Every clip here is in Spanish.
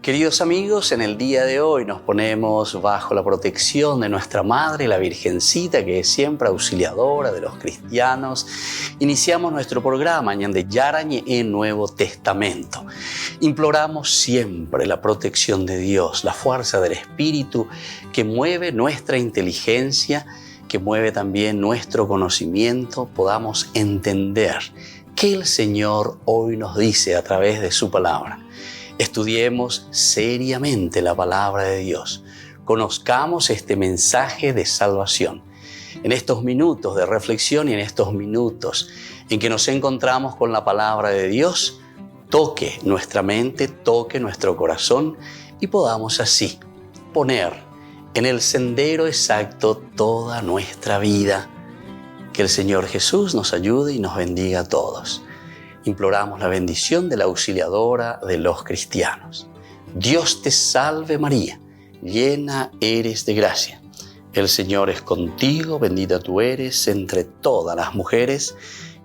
Queridos amigos, en el día de hoy nos ponemos bajo la protección de nuestra Madre, la Virgencita, que es siempre auxiliadora de los cristianos. Iniciamos nuestro programa Ñande Yarañe en Nuevo Testamento. Imploramos siempre la protección de Dios, la fuerza del Espíritu que mueve nuestra inteligencia, que mueve también nuestro conocimiento, podamos entender qué el Señor hoy nos dice a través de su palabra. Estudiemos seriamente la palabra de Dios. Conozcamos este mensaje de salvación. En estos minutos de reflexión y en estos minutos en que nos encontramos con la palabra de Dios, toque nuestra mente, toque nuestro corazón y podamos así poner en el sendero exacto toda nuestra vida. Que el Señor Jesús nos ayude y nos bendiga a todos. Imploramos la bendición de la auxiliadora de los cristianos. Dios te salve María, llena eres de gracia. El Señor es contigo, bendita tú eres entre todas las mujeres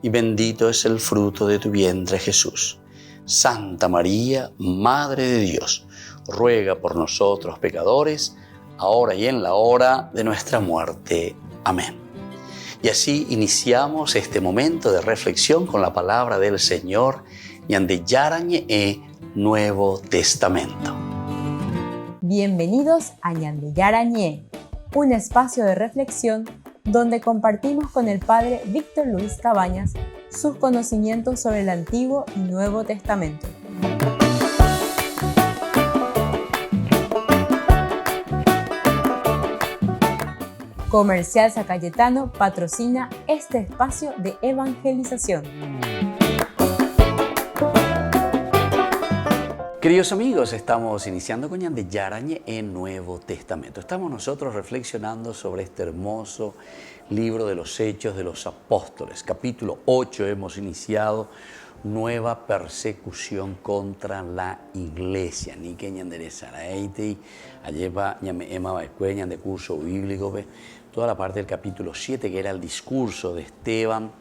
y bendito es el fruto de tu vientre Jesús. Santa María, Madre de Dios, ruega por nosotros pecadores, ahora y en la hora de nuestra muerte. Amén. Y así iniciamos este momento de reflexión con la palabra del Señor, Ñande Yarañe Nuevo Testamento. Bienvenidos a Ñande Yarañe, un espacio de reflexión donde compartimos con el Padre Víctor Luis Cabañas sus conocimientos sobre el Antiguo y Nuevo Testamento. Comercial San Cayetano patrocina este espacio de evangelización. Queridos amigos, estamos iniciando con Ñande Yarañe en Nuevo Testamento. Estamos nosotros reflexionando sobre este hermoso libro de los Hechos de los Apóstoles. Capítulo 8 hemos iniciado, nueva persecución contra la iglesia. Ni que Ñande Saraiti, Allepa Ñame Ema Baecue, Ñande curso bíblico, toda la parte del capítulo 7 que era el discurso de Esteban.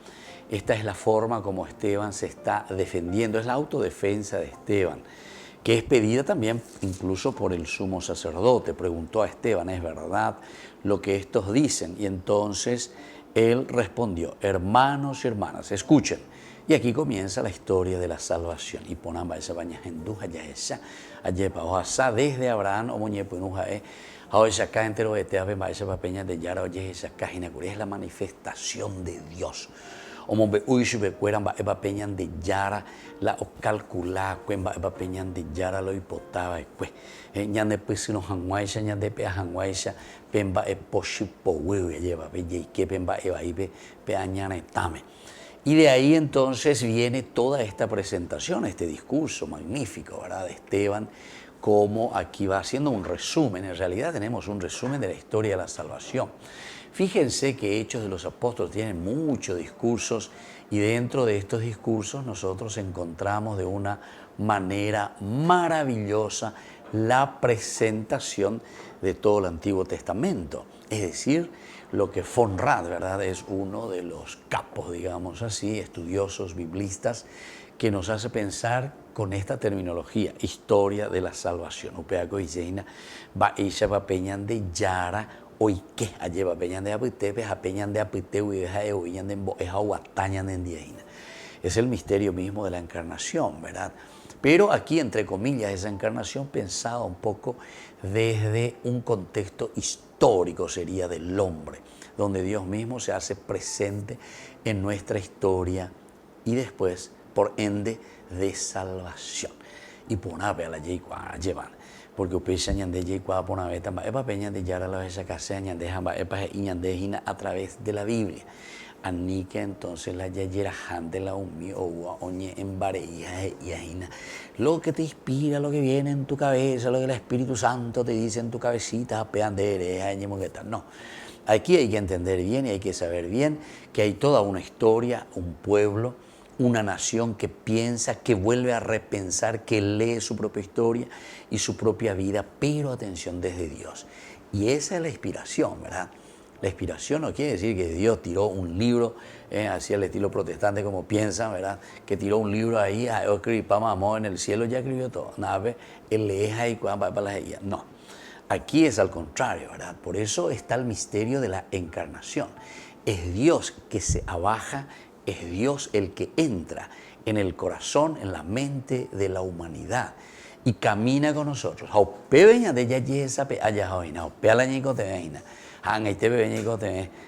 Esta es la forma como Esteban se está defendiendo, es la autodefensa de Esteban, que es pedida también incluso por el sumo sacerdote. Preguntó a Esteban, ¿es verdad lo que estos dicen? Y entonces él respondió, hermanos y hermanas, escuchen. Y aquí comienza la historia de la salvación. Y ponan esa baña genduja ya esa, ayepa oasa desde Abraham o moñepo inujae. Ahora acá entero de te ave esa papeña de yara oye esa cajina es la manifestación de Dios. Como ve uy si ve cueran va eva peñan de yara la o calcula cuen va eva peñan de yara lo hipotaba cue ñan de pues no hanguaisha ñan de pe hanguaisha pemba e poshipo hueve lleva ve y que pemba eva ibe pe añana etame. Y de ahí entonces viene toda esta presentación, este discurso magnífico, ¿verdad?, de Esteban, como aquí va haciendo un resumen. En realidad tenemos un resumen de la historia de la salvación. Fíjense que Hechos de los Apóstoles tienen muchos discursos y dentro de estos discursos nosotros encontramos de una manera maravillosa la presentación de todo el Antiguo Testamento. Es decir, lo que von Rad, ¿verdad?, es uno de los capos, digamos así, estudiosos, biblistas, que nos hace pensar con esta terminología, historia de la salvación. Upeaco y Jaina va isha va peñan de yara hoy que alleva peñan de apite, a peñan de apite y deja de oían de boeja o atañan en diaina. Es el misterio mismo de la encarnación, ¿verdad? Pero aquí, entre comillas, esa encarnación pensada un poco desde un contexto histórico, sería del hombre, donde Dios mismo se hace presente en nuestra historia y después, por ende, de salvación. Y por una vez la llevan, porque ustedes ñande yecua por una vez también epa peña de yara la vez acá se ñande jamba epa y ñande a través de la Biblia. Ani que entonces la yayera jante la umi o oñe en bareía y ajina. Lo que te inspira, lo que viene en tu cabeza, lo que el Espíritu Santo te dice en tu cabecita, peandere, no. Aquí hay que entender bien y hay que saber bien que hay toda una historia, un pueblo, una nación que piensa, que vuelve a repensar, que lee su propia historia y su propia vida, pero atención, desde Dios. Y esa es la inspiración, ¿verdad? La inspiración no quiere decir que Dios tiró un libro, así al estilo protestante como piensan, ¿verdad? Que tiró un libro ahí, yo escribí para mamá en el cielo, ya escribió todo. Nada, él lee ahí para las guías. No, aquí es al contrario, ¿verdad? Por eso está el misterio de la encarnación. Es Dios que se abaja, es Dios el que entra en el corazón, en la mente de la humanidad y camina con nosotros.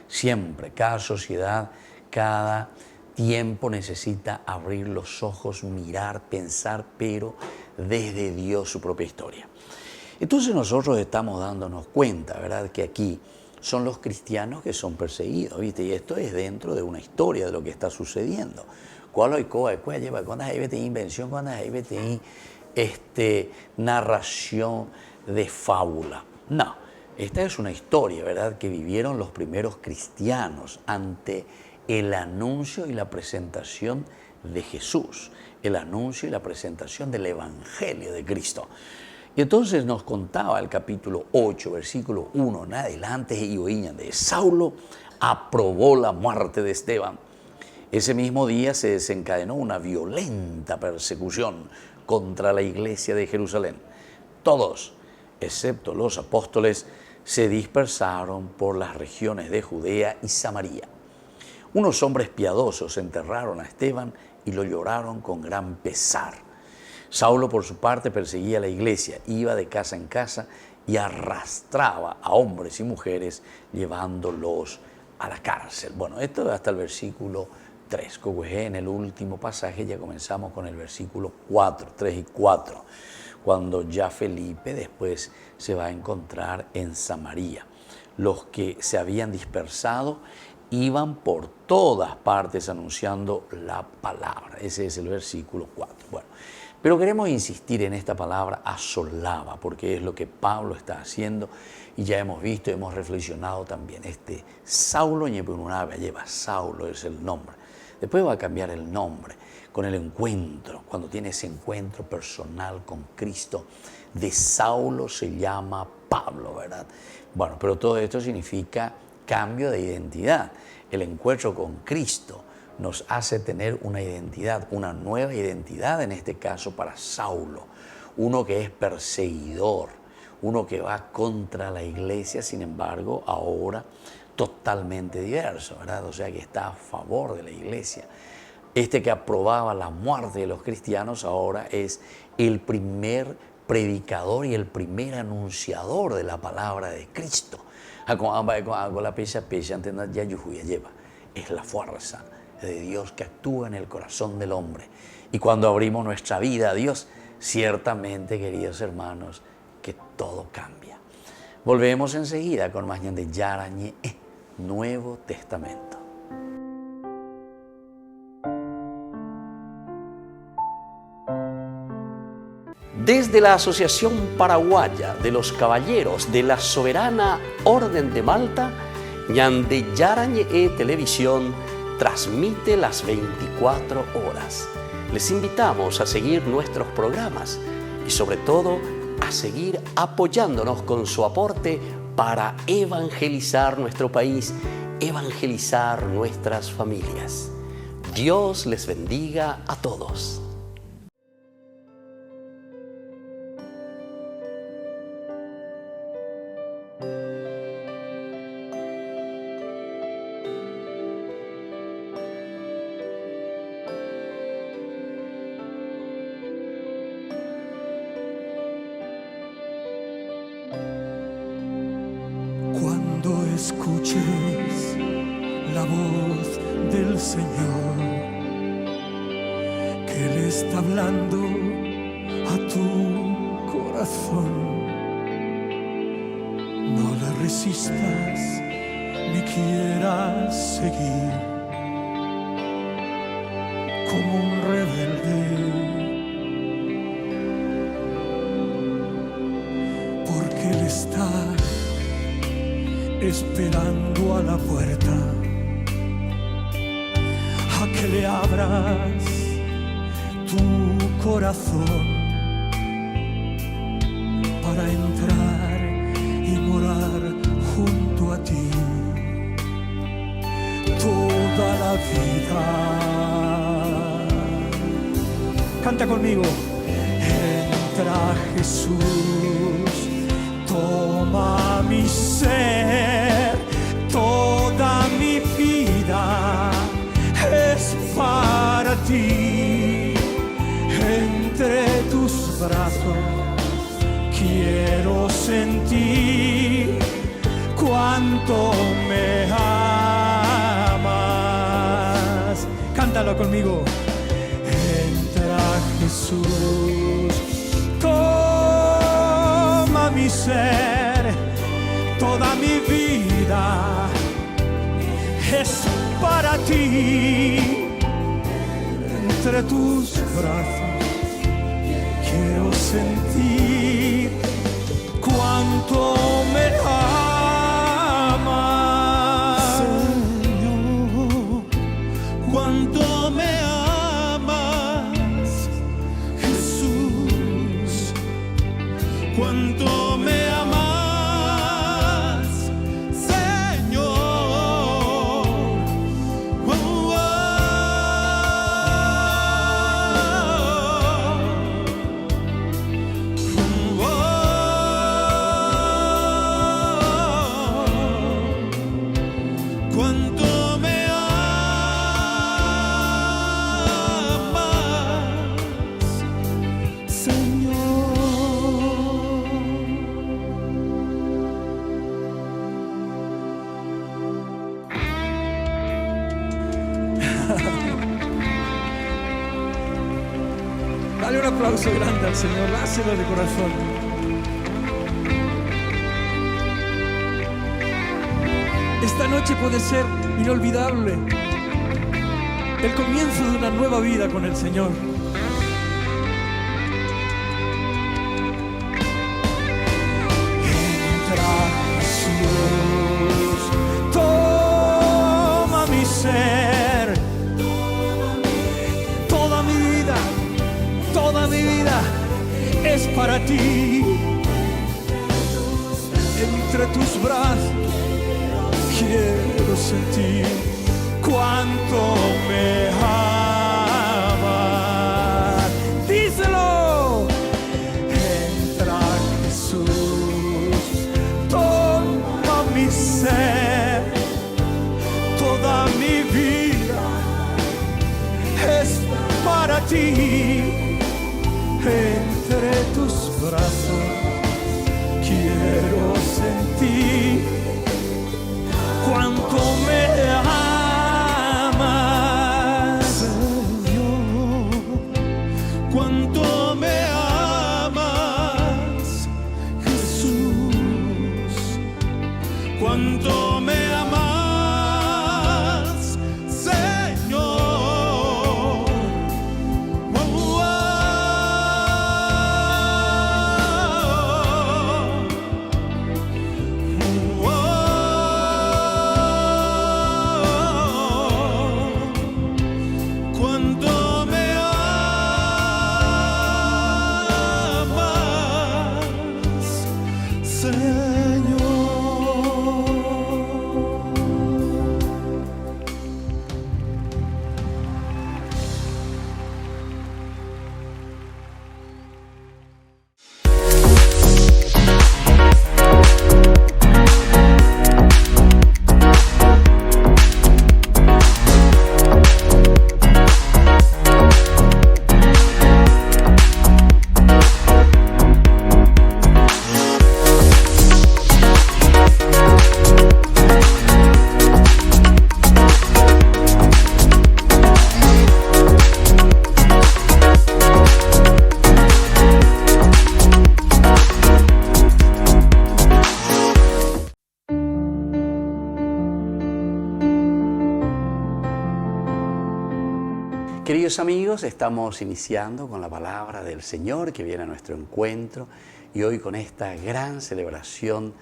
Siempre, cada sociedad, cada tiempo necesita abrir los ojos, mirar, pensar, pero desde Dios su propia historia. Entonces nosotros estamos dándonos cuenta, ¿verdad?, que aquí son los cristianos que son perseguidos, ¿viste? Y esto es dentro de una historia de lo que está sucediendo. ¿Cuál hay cuando hay invención, cuando hay narración de fábula? No, esta es una historia, ¿verdad?, que vivieron los primeros cristianos ante el anuncio y la presentación de Jesús, el anuncio y la presentación del Evangelio de Cristo. Y entonces nos contaba el capítulo 8, versículo 1 en adelante, y oían de Saulo aprobó la muerte de Esteban. Ese mismo día se desencadenó una violenta persecución contra la iglesia de Jerusalén. Todos, excepto los apóstoles, se dispersaron por las regiones de Judea y Samaria. Unos hombres piadosos enterraron a Esteban y lo lloraron con gran pesar. Saulo, por su parte, perseguía a la iglesia, iba de casa en casa y arrastraba a hombres y mujeres llevándolos a la cárcel. Bueno, esto hasta el versículo 3. En el último pasaje ya comenzamos con el versículo 4, 3 y 4, cuando ya Felipe después se va a encontrar en Samaria. Los que se habían dispersado iban por todas partes anunciando la palabra. Ese es el versículo 4. Bueno, pero queremos insistir en esta palabra asolaba, porque es lo que Pablo está haciendo y ya hemos visto, hemos reflexionado también. Saulo lleva Saulo es el nombre. Después va a cambiar el nombre con el encuentro, cuando tiene ese encuentro personal con Cristo. De Saulo se llama Pablo, ¿verdad? Bueno, pero todo esto significa cambio de identidad. El encuentro con Cristo nos hace tener una identidad, una nueva identidad en este caso para Saulo. Uno que es perseguidor, uno que va contra la iglesia, sin embargo, ahora totalmente diverso, ¿verdad? O sea, que está a favor de la iglesia. Que aprobaba la muerte de los cristianos ahora es el primer predicador y el primer anunciador de la palabra de Cristo. Es la fuerza de Dios que actúa en el corazón del hombre. Y cuando abrimos nuestra vida a Dios, ciertamente, queridos hermanos, que todo cambia. Volvemos enseguida con más de Yarañe, Nuevo Testamento. Desde la Asociación Paraguaya de los Caballeros de la Soberana Orden de Malta, Ñande Yarañe Televisión transmite las 24 horas. Les invitamos a seguir nuestros programas y sobre todo a seguir apoyándonos con su aporte para evangelizar nuestro país, evangelizar nuestras familias. Dios les bendiga a todos. Cuando escuches la voz del Señor, que Él está hablando a tu corazón, no le resistas ni quieras seguir como un rebelde, porque Él está esperando a la puerta a que le abras tu corazón para entrar y morar junto a ti. vida. Canta conmigo. Entra Jesús, toma mi ser, toda mi vida es para ti. Entre tus brazos quiero sentir cuánto me amas. Cántalo conmigo. Entra Jesús, toma mi ser, toda mi vida es para ti. Entre tus brazos quiero sentir cuánto me amas, Señor, cuánto me amas, Jesús, cuánto me amas, Señor. Cuánto me amas, Señor. Dale un aplauso grande al Señor, dáselo de corazón. Esta noche puede ser inolvidable, el comienzo de una nueva vida con el Señor. Entra Jesús, toma mi ser, toda mi vida es para ti. Entre tus brazos quiero sentir cuánto me amas. Díselo. Entra Jesús, toma mi ser, toda mi vida es para ti. Entre tus brazos quiero sentir cuánto me amas, Señor, cuánto me amas, Jesús, cuánto me amas, Señor. Cuánto me amas, Señor. Queridos amigos, estamos iniciando con la palabra del Señor que viene a nuestro encuentro y hoy con esta gran celebración,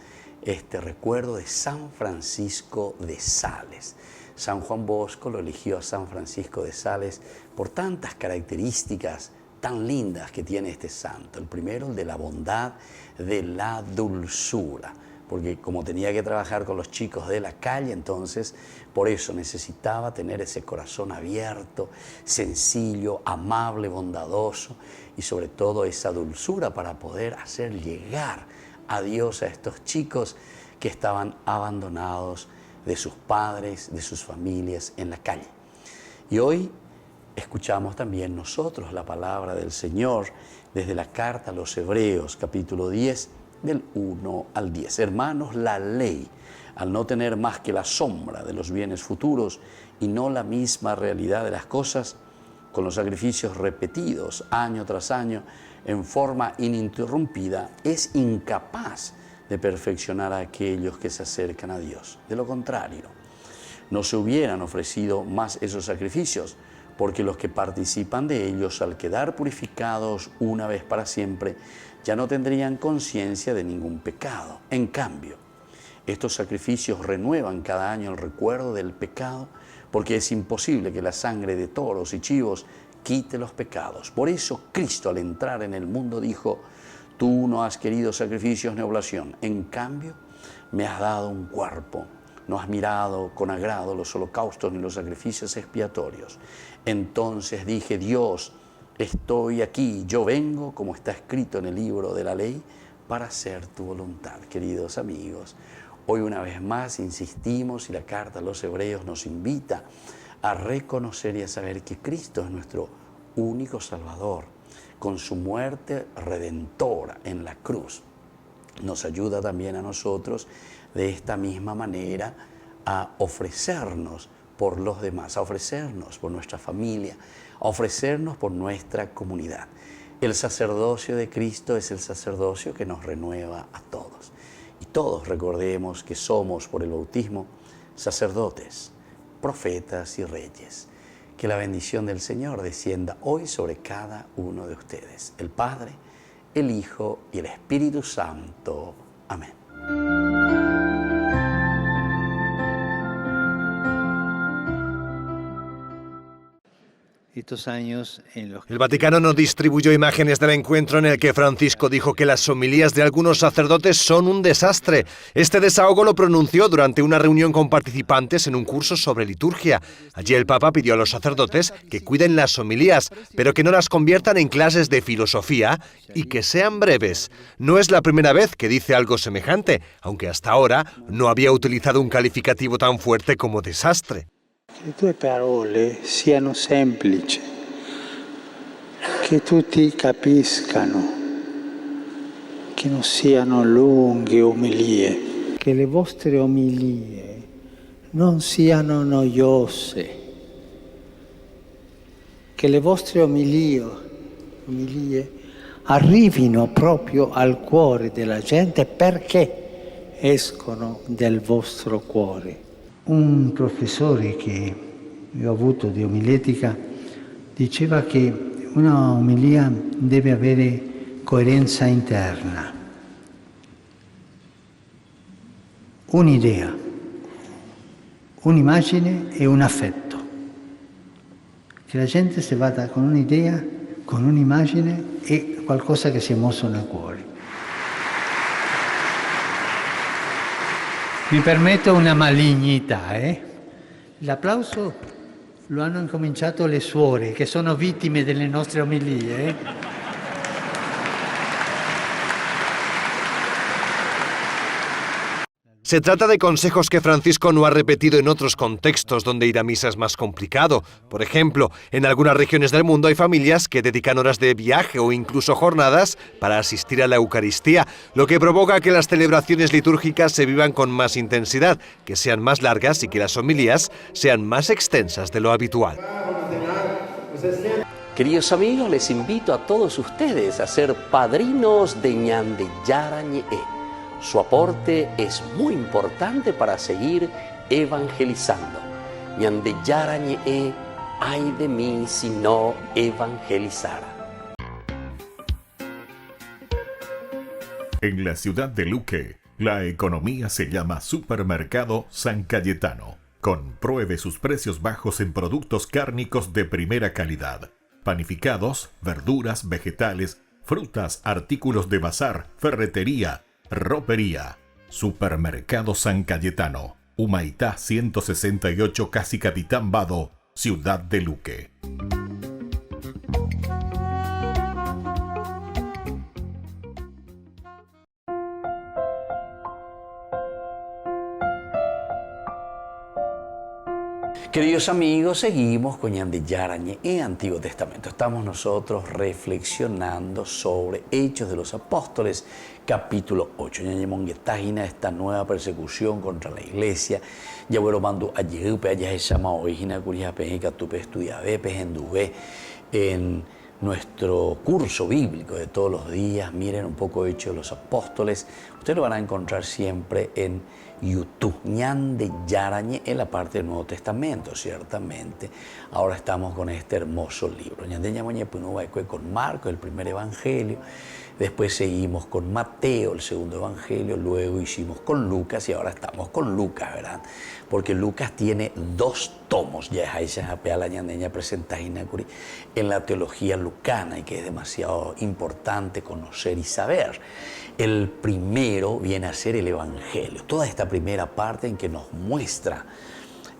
este recuerdo de San Francisco de Sales. San Juan Bosco lo eligió a San Francisco de Sales por tantas características tan lindas que tiene este santo. El primero, el de la bondad, de la dulzura. porque como tenía que trabajar con los chicos de la calle, entonces por eso necesitaba tener ese corazón abierto, sencillo, amable, bondadoso y sobre todo esa dulzura para poder hacer llegar a Dios a estos chicos que estaban abandonados de sus padres, de sus familias en la calle. Y hoy escuchamos también nosotros la palabra del Señor desde la carta a los Hebreos, capítulo 10, del 1 al 10. Hermanos, la ley, al no tener más que la sombra de los bienes futuros y no la misma realidad de las cosas, con los sacrificios repetidos año tras año en forma ininterrumpida, es incapaz de perfeccionar a aquellos que se acercan a Dios. De lo contrario, no se hubieran ofrecido más esos sacrificios, porque los que participan de ellos, al quedar purificados una vez para siempre, ya no tendrían conciencia de ningún pecado. En cambio, estos sacrificios renuevan cada año el recuerdo del pecado, porque es imposible que la sangre de toros y chivos quite los pecados. Por eso Cristo, al entrar en el mundo, dijo: tú no has querido sacrificios ni oblación, en cambio me has dado un cuerpo. No has mirado con agrado los holocaustos ni los sacrificios expiatorios. Entonces dije: Dios, estoy aquí, yo vengo, como está escrito en el libro de la ley, para hacer tu voluntad. Queridos amigos, hoy una vez más insistimos y la carta a los Hebreos nos invita a reconocer y a saber que Cristo es nuestro único Salvador. Con su muerte redentora en la cruz, nos ayuda también a nosotros de esta misma manera a ofrecernos por los demás, a ofrecernos por nuestra familia, a ofrecernos por nuestra comunidad. El sacerdocio de Cristo es el sacerdocio que nos renueva a todos. Y todos recordemos que somos por el bautismo sacerdotes, profetas y reyes. Que la bendición del Señor descienda hoy sobre cada uno de ustedes. El Padre, el Hijo y el Espíritu Santo. Amén. Estos años en los que... El Vaticano no distribuyó imágenes del encuentro en el que Francisco dijo que las homilías de algunos sacerdotes son un desastre. Este desahogo lo pronunció durante una reunión con participantes en un curso sobre liturgia. Allí el Papa pidió a los sacerdotes que cuiden las homilías, pero que no las conviertan en clases de filosofía y que sean breves. No es la primera vez que dice algo semejante, aunque hasta ahora no había utilizado un calificativo tan fuerte como desastre. le tue parole siano semplici, che tutti capiscano, che non siano lunghe omelie, che le vostre omelie non siano noiose, che le vostre omelie arrivino proprio al cuore della gente perché escono del vostro cuore. Un professore che io ho avuto di omiletica diceva che una omelia deve avere coerenza interna, un'idea, un'immagine e un affetto. Che la gente si vada con un'idea, con un'immagine e qualcosa che si è mosso nel cuore. Mi permetto una malignità, L'applauso lo hanno incominciato le suore, che sono vittime delle nostre omelie, Se trata de consejos que Francisco no ha repetido en otros contextos donde ir a misa es más complicado. Por ejemplo, en algunas regiones del mundo hay familias que dedican horas de viaje o incluso jornadas para asistir a la Eucaristía, lo que provoca que las celebraciones litúrgicas se vivan con más intensidad, que sean más largas y que las homilías sean más extensas de lo habitual. Queridos amigos, les invito a todos ustedes a ser padrinos de Ñande Yarañe. Su aporte es muy importante para seguir evangelizando. Ñande Yarañe, ay de mí si no evangelizara. En la ciudad de Luque, la economía se llama Supermercado San Cayetano. Compruebe sus precios bajos en productos cárnicos de primera calidad. Panificados, verduras, vegetales, frutas, artículos de bazar, ferretería, ropería. Supermercado San Cayetano, Humaitá 168, Casi Capitán Vado, Ciudad de Luque. Queridos amigos, seguimos con Ñande Yarañe en Antiguo Testamento. Estamos nosotros reflexionando sobre Hechos de los Apóstoles, capítulo 8. Ñañe Monguetágina, esta nueva persecución contra la iglesia. Ya bueno, mando a Yehupe, allá se llama Oigina Curiape, Catupe, Estudiabe, Pejendubé, en nuestro curso bíblico de todos los días. Miren un poco Hechos de los Apóstoles. Ustedes lo van a encontrar siempre en YouTube, Ñande Yarañe, en la parte del Nuevo Testamento, ciertamente. Ahora estamos con este hermoso libro. Ñande Ñamoñe Punubaicue con Marcos, el primer evangelio. Después seguimos con Mateo, el segundo evangelio. Luego hicimos con Lucas y ahora estamos con Lucas, ¿verdad? Porque Lucas tiene 2 tomos, ya es la ñandeña presentagina en la teología lucana, y que es demasiado importante conocer y saber. El primero viene a ser el evangelio, toda esta primera parte en que nos muestra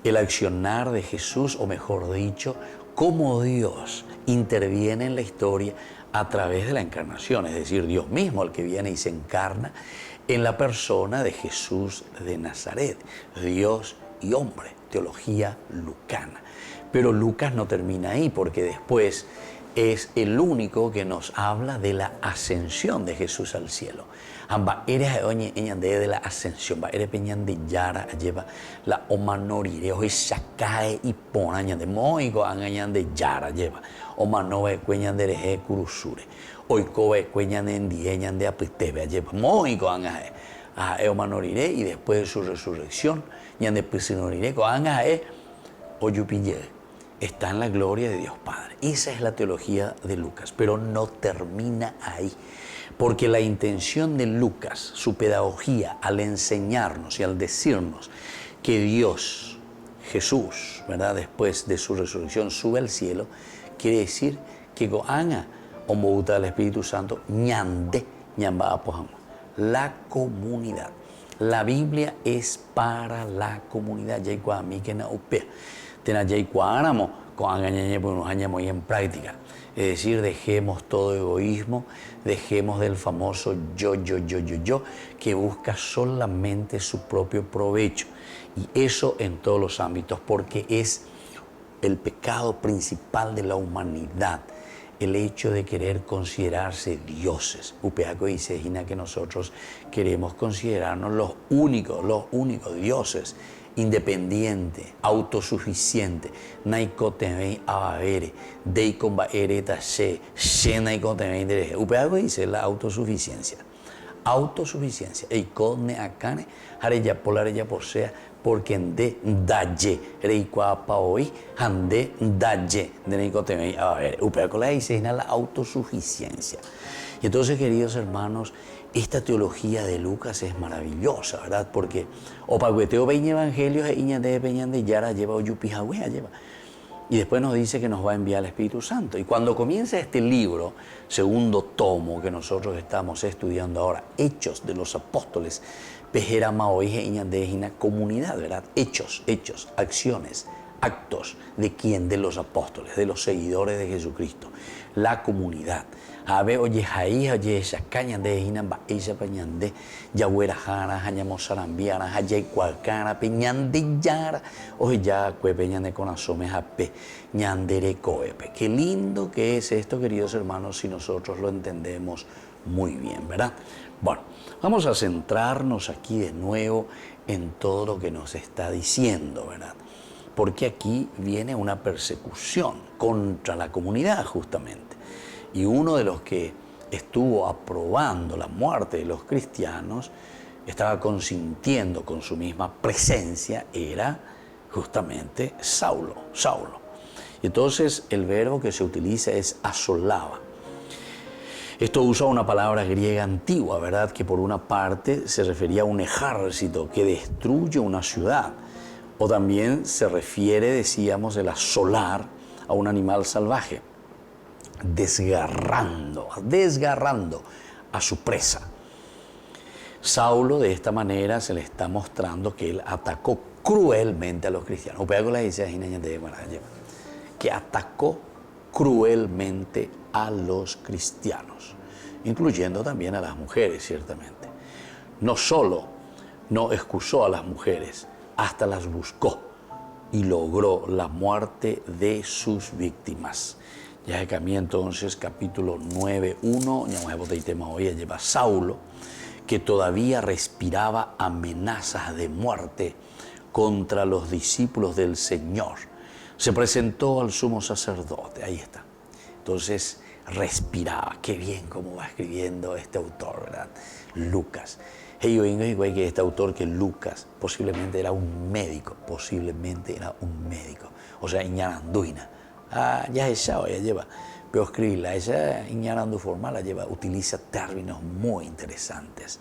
el accionar de Jesús, o mejor dicho, cómo Dios interviene en la historia a través de la encarnación, es decir, Dios mismo el que viene y se encarna en la persona de Jesús de Nazaret, Dios y hombre, teología lucana. Pero Lucas no termina ahí, porque después es el único que nos habla de la ascensión de Jesús al cielo. Amba eres de la ascensión, va eres peñan de Yara lleva la omanorire o sacae y ponaña de moigo angañan de Yara lleva omanove cueñan de reje curusure oikobe cueñan de endieñan de apitebe lleva moigo angae a omanorire, y después de su resurrección ñan de pisinorire co angae oyupille. Está en la gloria de Dios Padre. Esa es la teología de Lucas, pero no termina ahí, porque la intención de Lucas, su pedagogía, al enseñarnos y al decirnos que Dios, Jesús, ¿verdad?, después de su resurrección sube al cielo, quiere decir que goanga omouta del Espíritu Santo ñande ñamba apojamos, la comunidad. La Biblia es para la comunidad. Ya a mí que na upea. Y en práctica, es decir, dejemos todo egoísmo, dejemos del famoso yo, que busca solamente su propio provecho, y eso en todos los ámbitos, porque es el pecado principal de la humanidad, el hecho de querer considerarse dioses. Upeaco dice que nosotros queremos considerarnos los únicos dioses, independiente, autosuficiente, naikoteme abavere, deicomba ereta she naikoteme dereje. Upeago dice la autosuficiencia. Autosuficiencia. Eikone akane, hareya polareya posea, porque ende daye, reikua paoi, ande daye, de naikoteme abavere. Upeago la dice la autosuficiencia. Y entonces, queridos hermanos, esta teología de Lucas es maravillosa, ¿verdad? Porque opagueteo 20 evangelios e iña de peñan de Yara lleva o yupijahuea lleva. Y después nos dice que nos va a enviar el Espíritu Santo. Y cuando comienza este libro, segundo tomo que nosotros estamos estudiando ahora, Hechos de los Apóstoles, pejera maoije iña de ina comunidad, ¿verdad? Hechos, acciones, actos. ¿De quién? De los apóstoles, de los seguidores de Jesucristo. La comunidad. Abe oye jaí, oye shacaña de hinan ba ella peñande, yahuera jara, hañamos sarambiara, hayay cualcara, peñande yara, oye ya cue peñande con asome jape, ñandere coepe. Qué lindo que es esto, queridos hermanos, si nosotros lo entendemos muy bien, ¿verdad? Bueno, vamos a centrarnos aquí de nuevo en todo lo que nos está diciendo, ¿verdad? Porque aquí viene una persecución contra la comunidad, justamente. Y uno de los que estuvo aprobando la muerte de los cristianos, estaba consintiendo con su misma presencia, era justamente Saulo. Y entonces el verbo que se utiliza es asolaba. Esto usa una palabra griega antigua, ¿verdad? Que por una parte se refería a un ejército que destruye una ciudad. O también se refiere, decíamos, el asolar a un animal salvaje, desgarrando a su presa. Saulo de esta manera se le está mostrando que él atacó cruelmente a los cristianos. Que atacó cruelmente a los cristianos, incluyendo también a las mujeres, ciertamente. No solo no excusó a las mujeres, hasta las buscó y logró la muerte de sus víctimas. Ya que a mí entonces, capítulo 9:1, ya hemos de tema hoy, lleva Saulo, que todavía respiraba amenazas de muerte contra los discípulos del Señor. Se presentó al sumo sacerdote, ahí está. Entonces respiraba, qué bien cómo va escribiendo este autor, ¿verdad? Lucas. Yo vengo igual que este autor, que Lucas posiblemente era un médico, o sea, Iñaranduina. Ya esa lleva, pero escribirla, esa Iñarandu formal la lleva, utiliza términos muy interesantes.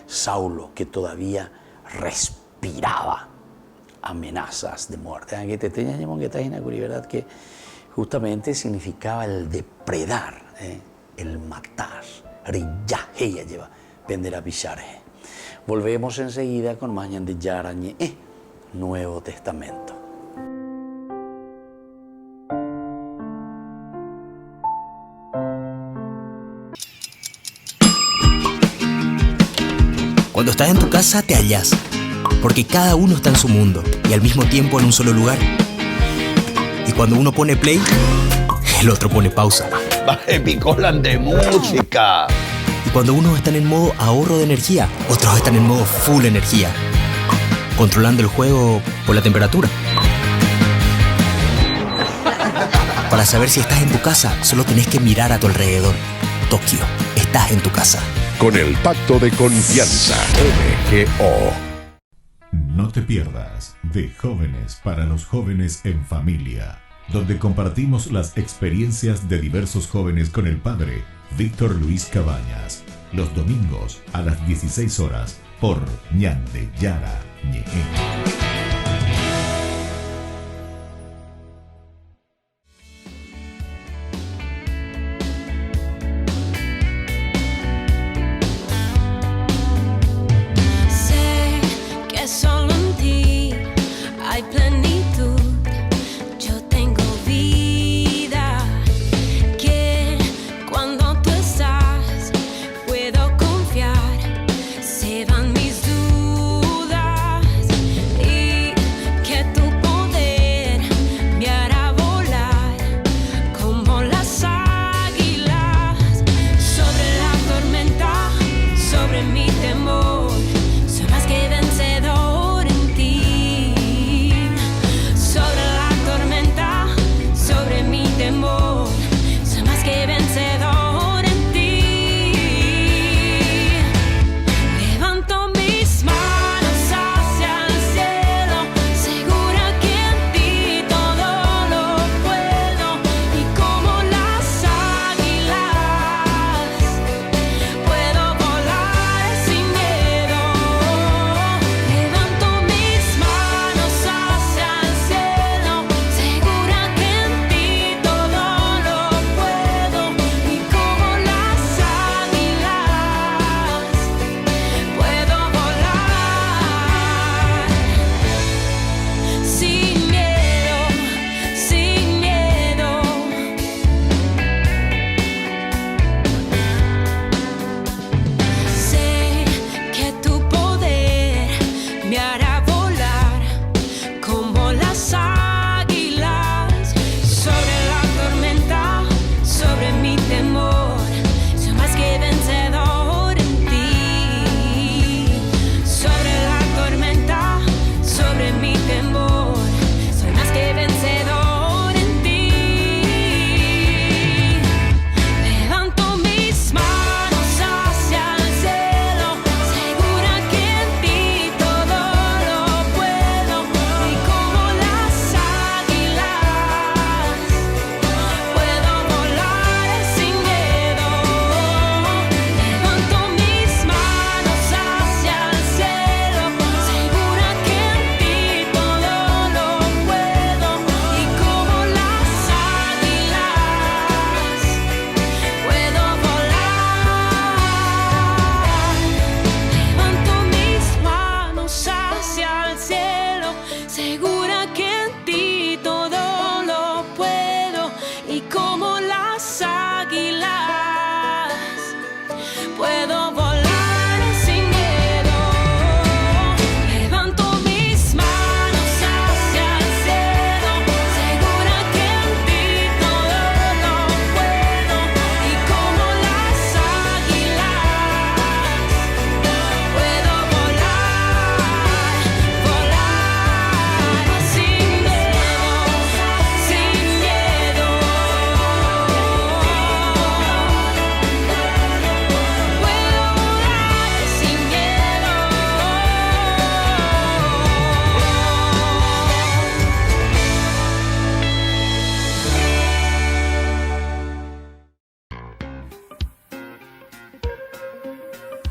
Saulo, que todavía respiraba amenazas de muerte. Que te teníamos que estar en la verdad, que justamente significaba el depredar, el matar. Ella lleva, vendrá a pisar. Volvemos enseguida con Mañan de Yarañe, Nuevo Testamento. Cuando estás en tu casa te hallas, porque cada uno está en su mundo y al mismo tiempo en un solo lugar. Y cuando uno pone play, el otro pone pausa. Baje picolan de música. Y cuando unos están en modo ahorro de energía, otros están en modo full energía, controlando el juego por la temperatura. Para saber si estás en tu casa, solo tenés que mirar a tu alrededor. Tokio, estás en tu casa. Con el Pacto de Confianza, MGO. No te pierdas de Jóvenes para los Jóvenes en Familia, donde compartimos las experiencias de diversos jóvenes con el padre Víctor Luis Cabañas, los domingos a las 16 horas por Ñande Yara Ñe.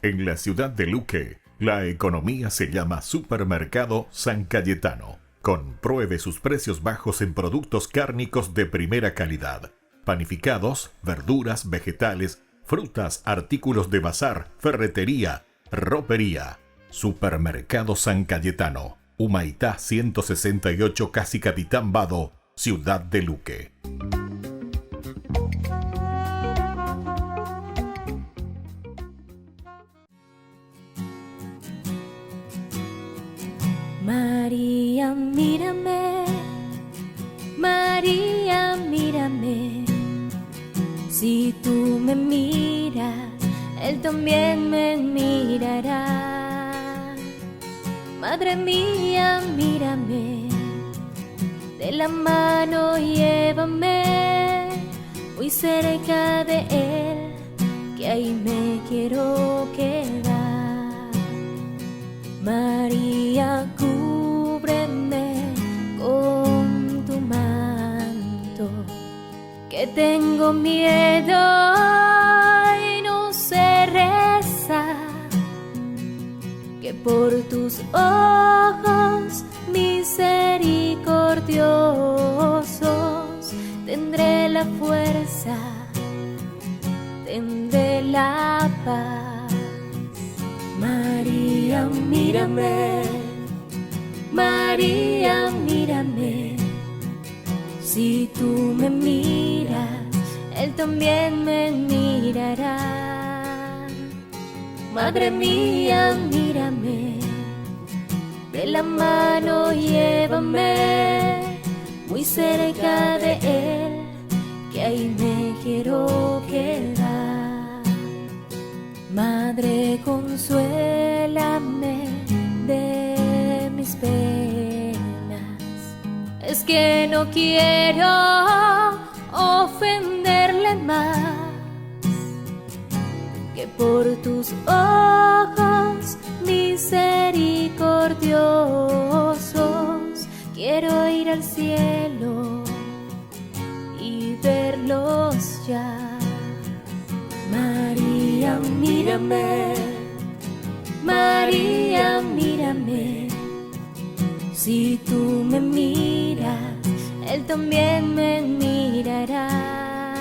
En la ciudad de Luque, la economía se llama Supermercado San Cayetano. Compruebe sus precios bajos en productos cárnicos de primera calidad. Panificados, verduras, vegetales, frutas, artículos de bazar, ferretería, ropería. Supermercado San Cayetano, Humaitá 168, Casi Capitán Vado, ciudad de Luque. María, mírame, María, mírame. Si tú me miras, Él también me mirará. Madre mía, mírame, de la mano llévame, muy cerca de Él, que ahí me quiero quedar. María, cúbreme con tu manto, que tengo miedo y no sé rezar, que por tus ojos misericordiosos tendré la fuerza, tendré la paz. María, mírame, María, mírame. Si tú me miras, Él también me mirará. Madre mía, mírame, de la mano llévame, muy cerca de Él, que ahí me quiero quedar. Madre, consuélame de mis penas, es que no quiero ofenderle más, que por tus ojos misericordiosos quiero ir al cielo y verlos ya. María, mírame, María, mírame. Si tú me miras, Él también me mirará.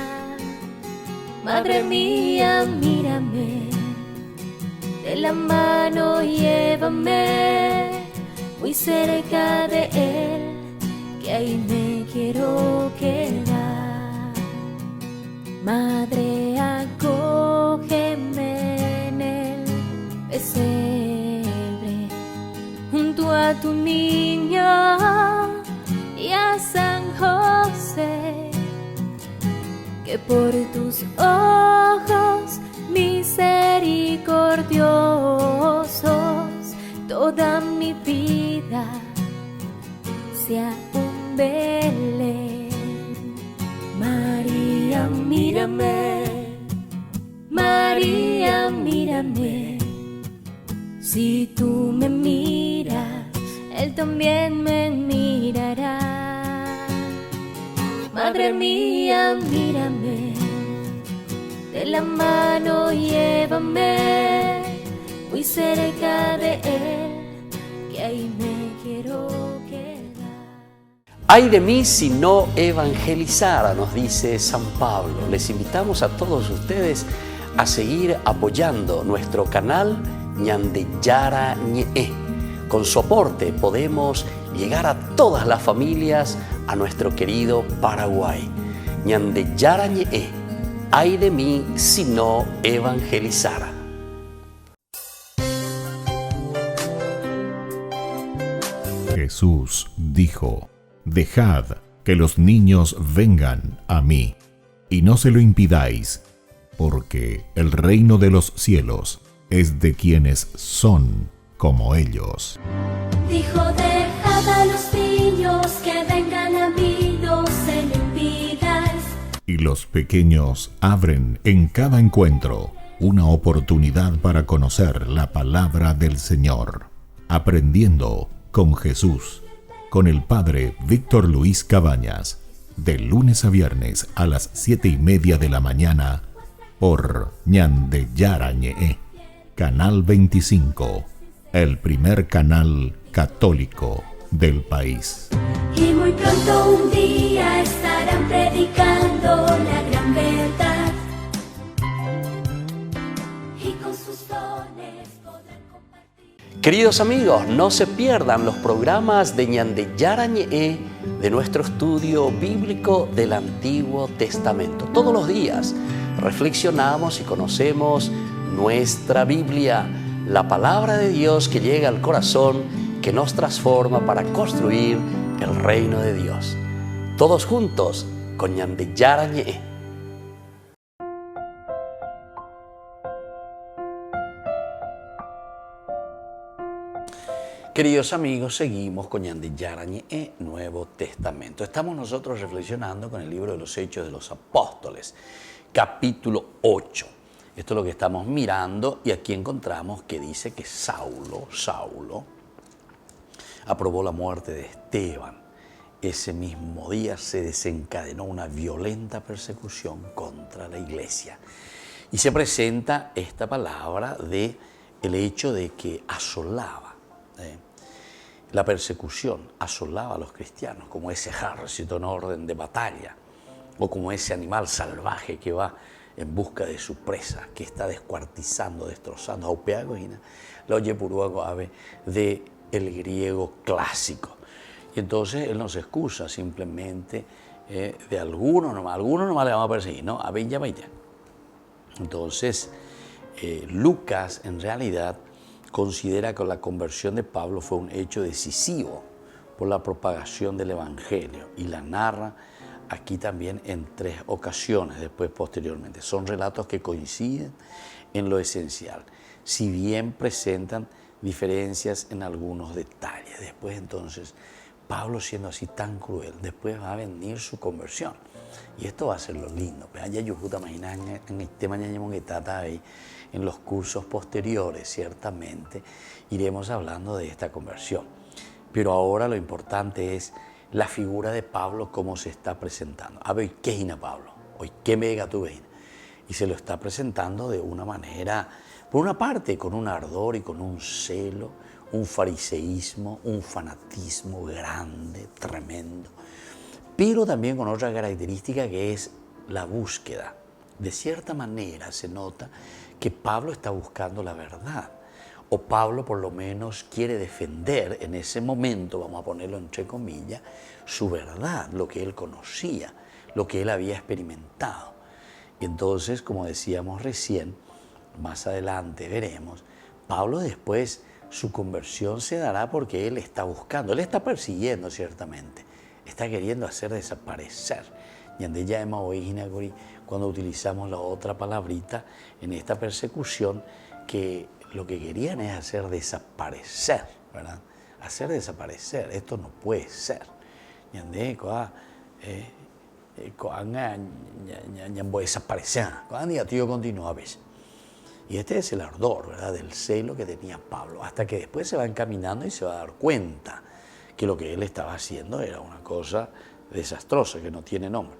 Madre mía, mírame, de la mano llévame, muy cerca de Él, que ahí me quiero quedar. Madre, acógeme en el pesebre, junto a tu niño y a San José, que por tus ojos misericordiosos toda mi vida sea un Belén. María, mírame, María, mírame. Si tú me miras, Él también me mirará. Madre mía, mírame, de la mano llévame, muy cerca de Él, que ahí me quiero quedar. Ay de mí si no evangelizara, nos dice San Pablo. Les invitamos a todos ustedes a seguir apoyando nuestro canal Ñande Yara Ñe. Con su aporte podemos llegar a todas las familias a nuestro querido Paraguay. Ñande Yara Ñe. Ay de mí si no evangelizara. Jesús dijo: Dejad que los niños vengan a mí, y no se lo impidáis, porque el reino de los cielos es de quienes son como ellos. Dijo: dejad a los niños que vengan a mí, no se lo impidáis. Y los pequeños abren en cada encuentro una oportunidad para conocer la palabra del Señor, aprendiendo con Jesús, con el Padre Víctor Luis Cabañas, de lunes a viernes a las 7:30 de la mañana, por Ñande Yara Ñe. Canal 25, el primer canal católico del país. Y muy pronto un día estarán predicando la gran verdad. Y con sus dones podrán compartir. Queridos amigos, no se pierdan los programas de Ñande Yarañe de nuestro estudio bíblico del Antiguo Testamento. Todos los días reflexionamos y conocemos nuestra Biblia, la palabra de Dios que llega al corazón, que nos transforma para construir el reino de Dios. Todos juntos con Ñande Yarañe. Queridos amigos, seguimos con Ñande Yarañe, Nuevo Testamento. Estamos nosotros reflexionando con el libro de los Hechos de los Apóstoles, capítulo 8. Esto es lo que estamos mirando y aquí encontramos que dice que Saulo aprobó la muerte de Esteban. Ese mismo día se desencadenó una violenta persecución contra la iglesia. Y se presenta esta palabra de el hecho de que asolaba. La persecución asolaba a los cristianos como ese ejército en orden de batalla o como ese animal salvaje que va en busca de su presa, que está descuartizando, destrozando. Aupeagogina, la oye puruago ave de el griego clásico. Y entonces él no se excusa simplemente de algunos nomás le vamos a perseguir, ¿no? A 20. Entonces, Lucas en realidad considera que la conversión de Pablo fue un hecho decisivo por la propagación del Evangelio y la narra aquí también en 3 ocasiones, después posteriormente. Son relatos que coinciden en lo esencial, si bien presentan diferencias en algunos detalles. Después entonces, Pablo siendo así tan cruel, después va a venir su conversión. Y esto va a ser lo lindo. En los cursos posteriores, ciertamente, iremos hablando de esta conversión. Pero ahora lo importante es la figura de Pablo, cómo se está presentando. A ver, ¿qué es Pablo? Hoy, ¿qué mega tú ves? Y se lo está presentando de una manera, por una parte, con un ardor y con un celo, un fariseísmo, un fanatismo grande, tremendo, pero también con otra característica que es la búsqueda. De cierta manera se nota que Pablo está buscando la verdad, o Pablo por lo menos quiere defender en ese momento, vamos a ponerlo entre comillas, su verdad, lo que él conocía, lo que él había experimentado. Y entonces, como decíamos recién, más adelante veremos, Pablo después su conversión se dará porque él está buscando, él está persiguiendo ciertamente, está queriendo hacer desaparecer. Cuando utilizamos la otra palabrita en esta persecución, que lo que querían es hacer desaparecer, ¿verdad? Hacer desaparecer, esto no puede ser. Y este es el ardor, ¿verdad?, del celo que tenía Pablo, hasta que después se va encaminando y se va a dar cuenta que lo que él estaba haciendo era una cosa desastrosa, que no tiene nombre.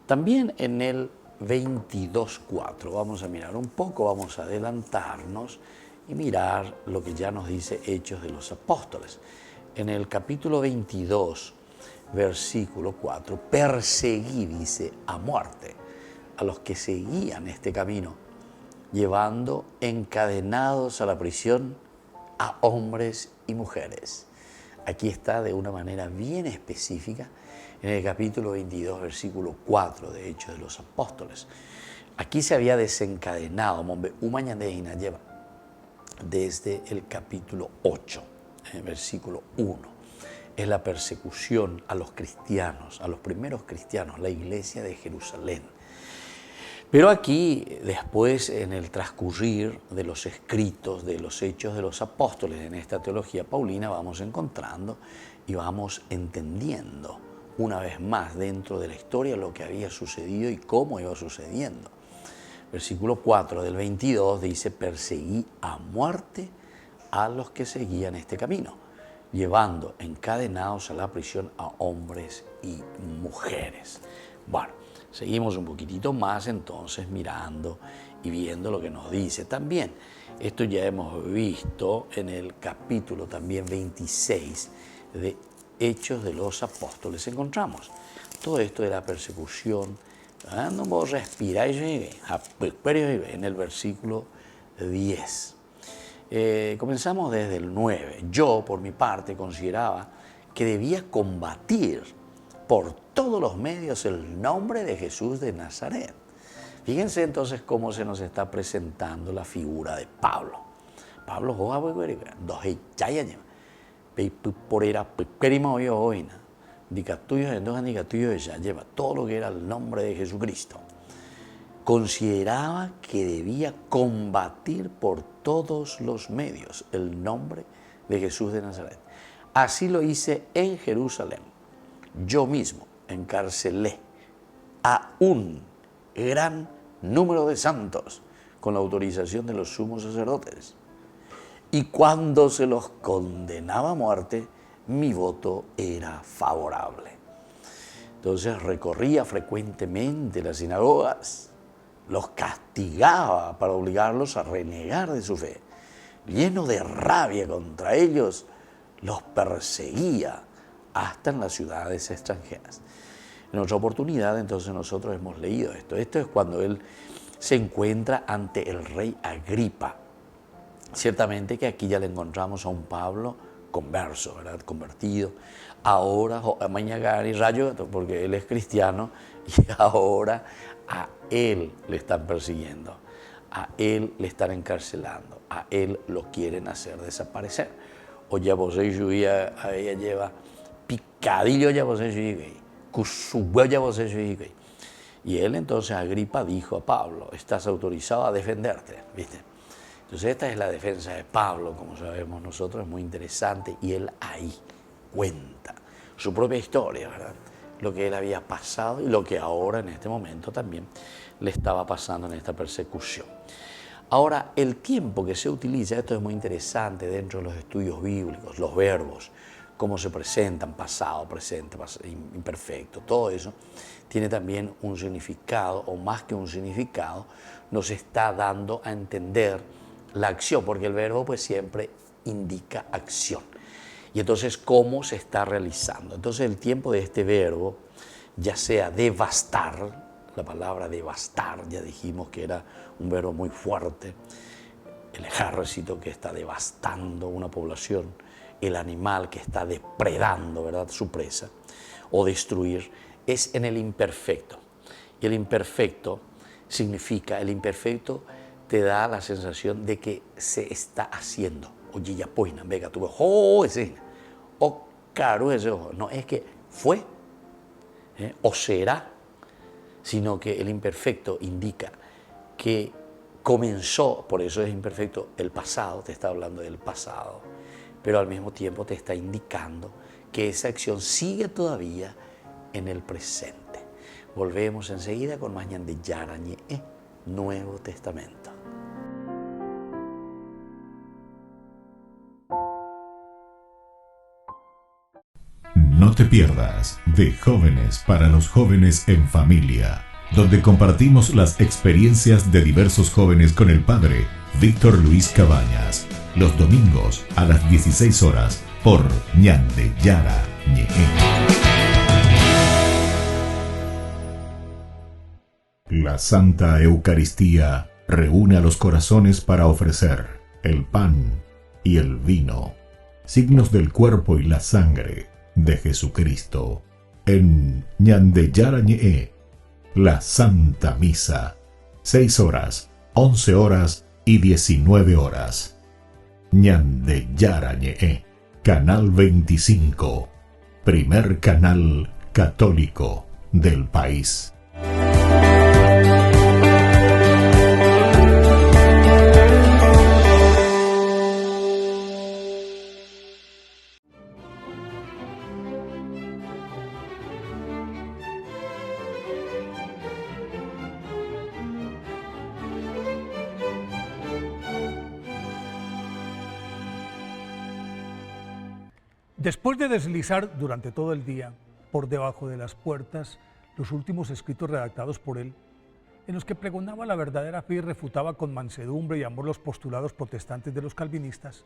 También en el 22:4, vamos a mirar un poco, vamos a adelantarnos y mirar lo que ya nos dice Hechos de los Apóstoles. En el capítulo 22, versículo 4, perseguí, dice, a muerte a los que seguían este camino, llevando encadenados a la prisión a hombres y mujeres. Aquí está de una manera bien específica en el capítulo 22, versículo 4 de Hechos de los Apóstoles. Aquí se había desencadenado desde el capítulo 8, versículo 1. Es la persecución a los cristianos, a los primeros cristianos, la iglesia de Jerusalén. Pero aquí, después, en el transcurrir de los escritos, de los Hechos de los Apóstoles, en esta teología paulina, vamos encontrando y vamos entendiendo una vez más dentro de la historia lo que había sucedido y cómo iba sucediendo. Versículo 4 del 22 dice, perseguí a muerte a los que seguían este camino, llevando encadenados a la prisión a hombres y mujeres. Bueno, seguimos un poquitito más entonces mirando y viendo lo que nos dice. También, esto ya hemos visto en el capítulo también 26 de Hechos de los Apóstoles. Encontramos todo esto de la persecución. No puedo respirar y llegué en el versículo 10. Comenzamos desde el 9. Yo, por mi parte, consideraba que debía combatir por todos los medios el nombre de Jesús de Nazaret. Fíjense entonces cómo se nos está presentando la figura de Pablo. Pablo, lleva todo lo que era el nombre de Jesucristo. Consideraba que debía combatir por todos los medios el nombre de Jesús de Nazaret. Así lo hice en Jerusalén. Yo mismo encarcelé a un gran número de santos con la autorización de los sumos sacerdotes. Y cuando se los condenaba a muerte, mi voto era favorable. Entonces recorría frecuentemente las sinagogas, los castigaba para obligarlos a renegar de su fe. Lleno de rabia contra ellos, los perseguía hasta en las ciudades extranjeras. En otra oportunidad, entonces, nosotros hemos leído esto. Esto es cuando él se encuentra ante el rey Agripa. Ciertamente que aquí ya le encontramos a un Pablo converso, ¿verdad? Convertido. Ahora, mañana y rayo, porque él es cristiano, y ahora a él le están persiguiendo, a él le están encarcelando, a él lo quieren hacer desaparecer. O ya vos ella lleva picadillo, ya vos y él entonces, Agripa, dijo a Pablo: estás autorizado a defenderte, ¿viste? Entonces esta es la defensa de Pablo, como sabemos nosotros, es muy interesante, y él ahí cuenta su propia historia, ¿verdad? Lo que él había pasado y lo que ahora en este momento también le estaba pasando en esta persecución. Ahora, el tiempo que se utiliza, esto es muy interesante dentro de los estudios bíblicos, los verbos, cómo se presentan, pasado, presente, imperfecto, todo eso tiene también un significado, o más que un significado, nos está dando a entender la acción, porque el verbo pues siempre indica acción. Y entonces, ¿cómo se está realizando? Entonces, el tiempo de este verbo, ya sea devastar, la palabra devastar, ya dijimos que era un verbo muy fuerte, el ejército que está devastando una población, el animal que está depredando, ¿verdad?, su presa, o destruir, es en el imperfecto. Y el imperfecto significa, el imperfecto te da la sensación de que se está haciendo. Oye, ya pues, venga, tú ves, o caro ese ojo. No es que fue o será, sino que el imperfecto indica que comenzó, por eso es imperfecto, el pasado, te está hablando del pasado, pero al mismo tiempo te está indicando que esa acción sigue todavía en el presente. Volvemos enseguida con más de Yarañe, Nuevo Testamento. No te pierdas de Jóvenes para los Jóvenes en Familia, donde compartimos las experiencias de diversos jóvenes con el padre Víctor Luis Cabañas, los domingos a las 16 horas por Ñande Yara Ñe. La Santa Eucaristía reúne a los corazones para ofrecer el pan y el vino, signos del cuerpo y la sangre de Jesucristo. En Ñande Yara Ñe, la Santa Misa, 6 horas, 11 horas y 19 horas. Ñande Yara Ñe, Canal 25, primer canal católico del país. Después de deslizar durante todo el día por debajo de las puertas los últimos escritos redactados por él, en los que pregonaba la verdadera fe y refutaba con mansedumbre y amor los postulados protestantes de los calvinistas.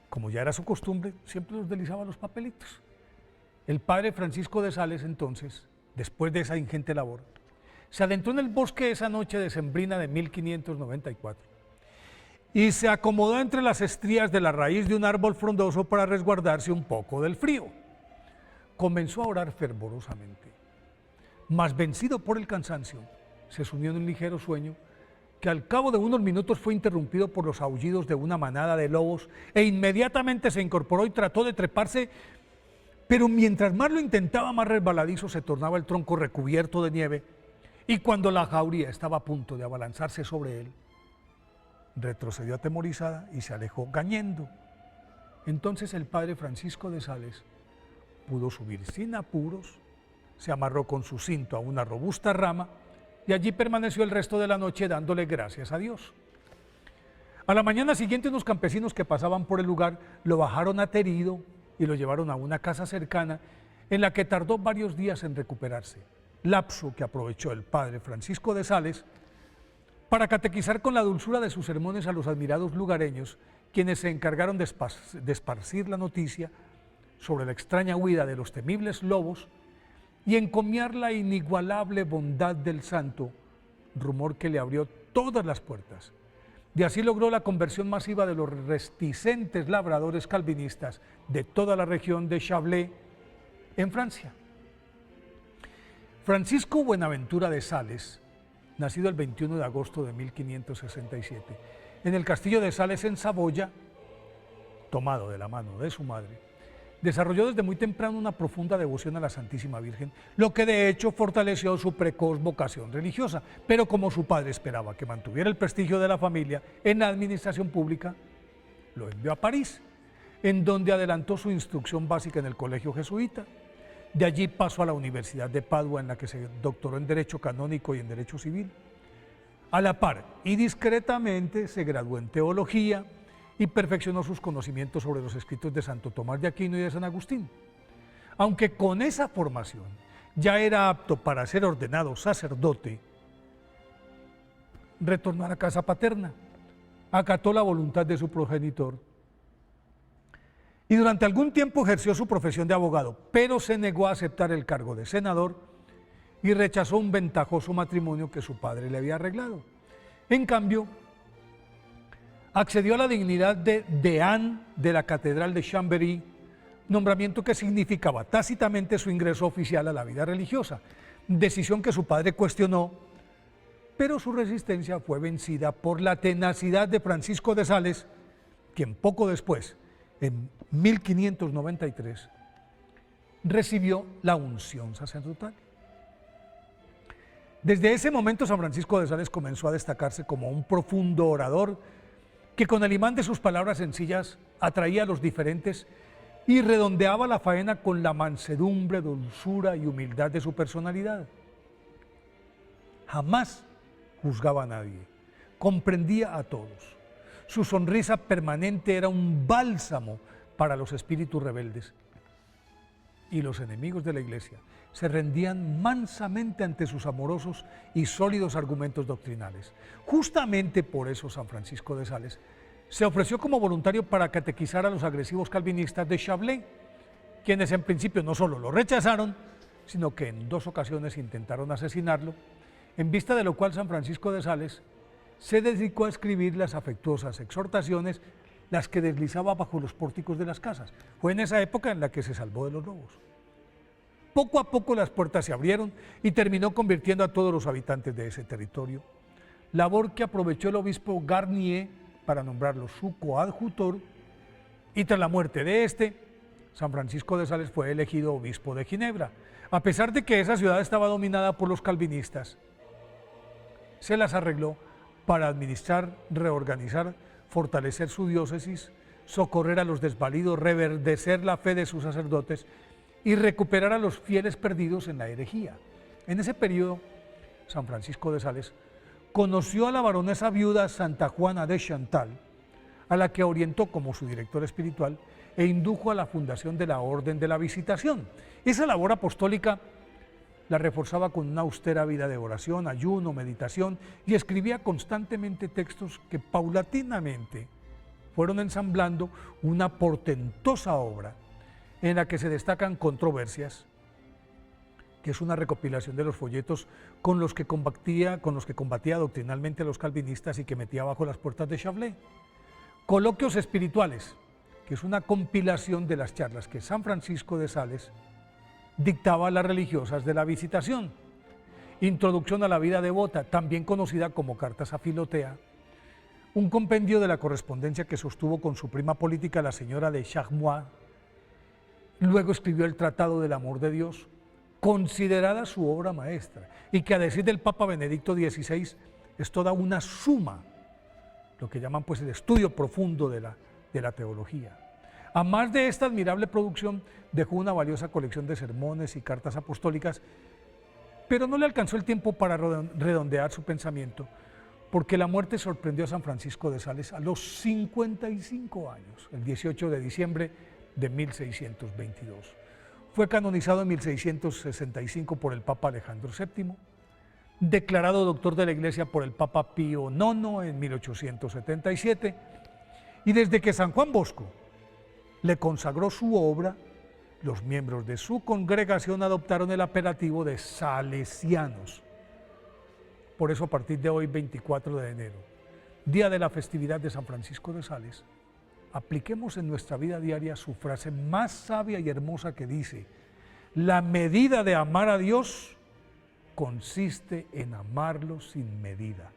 Como ya era su costumbre, siempre los deslizaba los papelitos. El padre Francisco de Sales, entonces, después de esa ingente labor, se adentró en el bosque esa noche decembrina de 1594 y se acomodó entre las estrías de la raíz de un árbol frondoso para resguardarse un poco del frío. Comenzó a orar fervorosamente, mas vencido por el cansancio, se sumió en un ligero sueño que al cabo de unos minutos fue interrumpido por los aullidos de una manada de lobos e inmediatamente se incorporó y trató de treparse, pero mientras más lo intentaba, más resbaladizo se tornaba el tronco recubierto de nieve, y cuando la jauría estaba a punto de abalanzarse sobre él, retrocedió atemorizada y se alejó gañendo. Entonces el padre Francisco de Sales pudo subir sin apuros, se amarró con su cinto a una robusta rama y allí permaneció el resto de la noche dándole gracias a Dios. A la mañana siguiente unos campesinos que pasaban por el lugar lo bajaron aterido y lo llevaron a una casa cercana en la que tardó varios días en recuperarse, lapso que aprovechó el padre Francisco de Sales para catequizar con la dulzura de sus sermones a los admirados lugareños, quienes se encargaron de esparcir la noticia sobre la extraña huida de los temibles lobos y encomiar la inigualable bondad del santo, rumor que le abrió todas las puertas. Y así logró la conversión masiva de los reticentes labradores calvinistas de toda la región de Chablais, en Francia. Francisco Buenaventura de Sales, nacido el 21 de agosto de 1567, en el castillo de Sales en Saboya, tomado de la mano de su madre, desarrolló desde muy temprano una profunda devoción a la Santísima Virgen, lo que de hecho fortaleció su precoz vocación religiosa, pero como su padre esperaba que mantuviera el prestigio de la familia en la administración pública, lo envió a París, en donde adelantó su instrucción básica en el colegio jesuita. De allí pasó a la Universidad de Padua, en la que se doctoró en Derecho Canónico y en Derecho Civil. A la par y discretamente se graduó en Teología y perfeccionó sus conocimientos sobre los escritos de Santo Tomás de Aquino y de San Agustín. Aunque con esa formación ya era apto para ser ordenado sacerdote, retornó a la casa paterna, acató la voluntad de su progenitor y durante algún tiempo ejerció su profesión de abogado, pero se negó a aceptar el cargo de senador y rechazó un ventajoso matrimonio que su padre le había arreglado. En cambio, accedió a la dignidad de deán de la Catedral de Chambéry, nombramiento que significaba tácitamente su ingreso oficial a la vida religiosa, decisión que su padre cuestionó, pero su resistencia fue vencida por la tenacidad de Francisco de Sales, quien poco después, en 1593, recibió la unción sacerdotal. Desde ese momento San Francisco de Sales comenzó a destacarse como un profundo orador que con el imán de sus palabras sencillas atraía a los diferentes y redondeaba la faena con la mansedumbre, dulzura y humildad de su personalidad. Jamás juzgaba a nadie, comprendía a todos. Su sonrisa permanente era un bálsamo para los espíritus rebeldes. Y los enemigos de la Iglesia se rendían mansamente ante sus amorosos y sólidos argumentos doctrinales. Justamente por eso San Francisco de Sales se ofreció como voluntario para catequizar a los agresivos calvinistas de Chablais, quienes en principio no solo lo rechazaron, sino que en 2 ocasiones intentaron asesinarlo, en vista de lo cual San Francisco de Sales se dedicó a escribir las afectuosas exhortaciones, las que deslizaba bajo los pórticos de las casas. Fue en esa época en la que se salvó de los lobos. Poco a poco las puertas se abrieron y terminó convirtiendo a todos los habitantes de ese territorio, labor que aprovechó el obispo Garnier para nombrarlo su coadjutor, y tras la muerte de este, San Francisco de Sales fue elegido obispo de Ginebra. A pesar de que esa ciudad estaba dominada por los calvinistas, se las arregló para administrar, reorganizar, fortalecer su diócesis, socorrer a los desvalidos, reverdecer la fe de sus sacerdotes y recuperar a los fieles perdidos en la herejía. En ese periodo, San Francisco de Sales conoció a la baronesa viuda Santa Juana de Chantal, a la que orientó como su director espiritual e indujo a la fundación de la Orden de la Visitación. Esa labor apostólica la reforzaba con una austera vida de oración, ayuno, meditación y escribía constantemente textos que paulatinamente fueron ensamblando una portentosa obra en la que se destacan Controversias, que es una recopilación de los folletos con los que combatía doctrinalmente a los calvinistas y que metía bajo las puertas de Chablé. Coloquios espirituales, que es una compilación de las charlas que San Francisco de Sales dictaba a las religiosas de la Visitación. Introducción a la vida devota, también conocida como Cartas a Filotea, un compendio de la correspondencia que sostuvo con su prima política, la señora de Charmois. Luego escribió el Tratado del Amor de Dios, considerada su obra maestra, y que a decir del Papa Benedicto XVI es toda una suma, lo que llaman pues el estudio profundo de la teología. A más de esta admirable producción, dejó una valiosa colección de sermones y cartas apostólicas, pero no le alcanzó el tiempo para redondear su pensamiento, porque la muerte sorprendió a San Francisco de Sales a los 55 años, el 18 de diciembre de 1622. Fue canonizado en 1665 por el Papa Alejandro VII, declarado doctor de la Iglesia por el Papa Pío IX en 1877, y desde que San Juan Bosco le consagró su obra, los miembros de su congregación adoptaron el apelativo de salesianos. Por eso, a partir de hoy, 24 de enero, día de la festividad de San Francisco de Sales, apliquemos en nuestra vida diaria su frase más sabia y hermosa que dice: la medida de amar a Dios consiste en amarlo sin medida.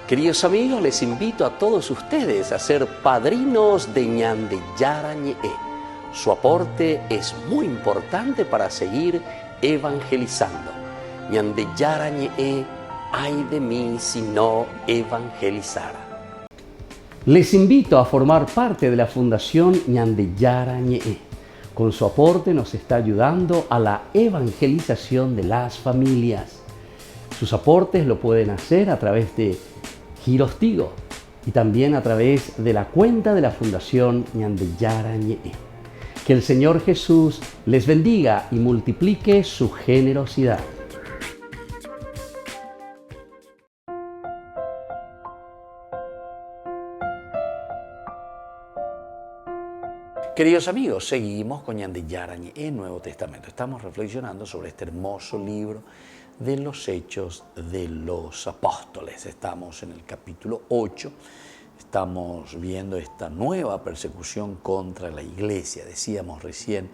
Queridos amigos, les invito a todos ustedes a ser padrinos de Ñande Yarañe. Su aporte es muy importante para seguir evangelizando. Ñande Yarañe, ay de mí si no evangelizara. Les invito a formar parte de la Fundación Ñande Yarañe. Con su aporte nos está ayudando a la evangelización de las familias. Sus aportes lo pueden hacer a través de Giros Tigo y también a través de la cuenta de la Fundación Ñande Yarañe. Que el Señor Jesús les bendiga y multiplique su generosidad. Queridos amigos, seguimos con Ñande Yarañe en Nuevo Testamento. Estamos reflexionando sobre este hermoso libro de los Hechos de los Apóstoles. Estamos en el capítulo 8, estamos viendo esta nueva persecución contra la iglesia. Decíamos recién